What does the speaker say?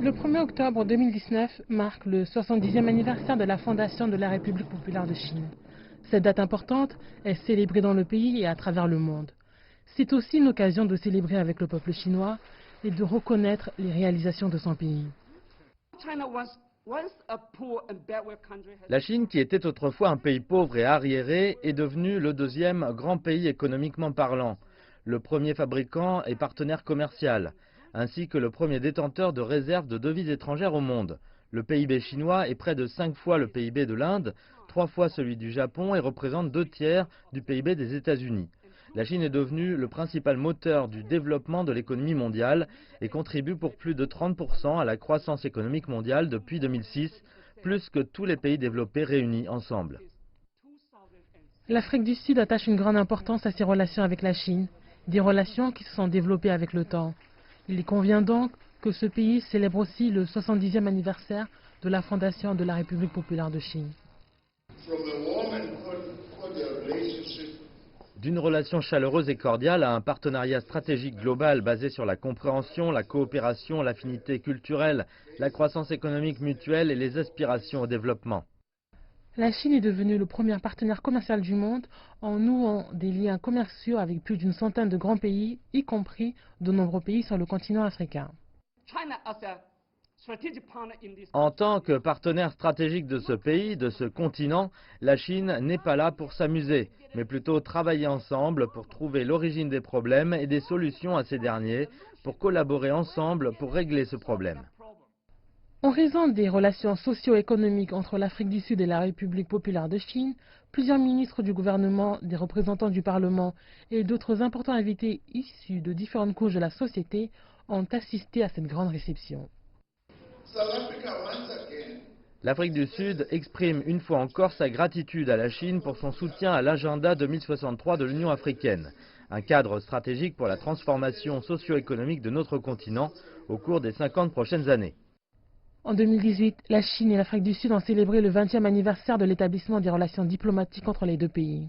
Le 1er octobre 2019 marque le 70e anniversaire de la fondation de la République populaire de Chine. Cette date importante est célébrée dans le pays et à travers le monde. C'est aussi une occasion de célébrer avec le peuple chinois et de reconnaître les réalisations de son pays. La Chine, qui était autrefois un pays pauvre et arriéré, est devenue le deuxième grand pays économiquement parlant, le premier fabricant et partenaire commercial, ainsi que le premier détenteur de réserves de devises étrangères au monde. Le PIB chinois est près de 5 fois le PIB de l'Inde, 3 fois celui du Japon et représente 2/3 du PIB des États-Unis. La Chine est devenue le principal moteur du développement de l'économie mondiale et contribue pour plus de 30% à la croissance économique mondiale depuis 2006, plus que tous les pays développés réunis ensemble. L'Afrique du Sud attache une grande importance à ses relations avec la Chine, des relations qui se sont développées avec le temps. Il convient donc que ce pays célèbre aussi le 70e anniversaire de la fondation de la République populaire de Chine. D'une relation chaleureuse et cordiale à un partenariat stratégique global basé sur la compréhension, la coopération, l'affinité culturelle, la croissance économique mutuelle et les aspirations au développement. La Chine est devenue le premier partenaire commercial du monde en nouant des liens commerciaux avec plus d'une centaine de grands pays, y compris de nombreux pays sur le continent africain. En tant que partenaire stratégique de ce pays, de ce continent, la Chine n'est pas là pour s'amuser, mais plutôt travailler ensemble pour trouver l'origine des problèmes et des solutions à ces derniers, pour collaborer ensemble pour régler ce problème. En raison des relations socio-économiques entre l'Afrique du Sud et la République populaire de Chine, plusieurs ministres du gouvernement, des représentants du Parlement et d'autres importants invités issus de différentes couches de la société ont assisté à cette grande réception. L'Afrique du Sud exprime une fois encore sa gratitude à la Chine pour son soutien à l'agenda 2063 de l'Union africaine, un cadre stratégique pour la transformation socio-économique de notre continent au cours des 50 prochaines années. En 2018, la Chine et l'Afrique du Sud ont célébré le 20e anniversaire de l'établissement des relations diplomatiques entre les deux pays.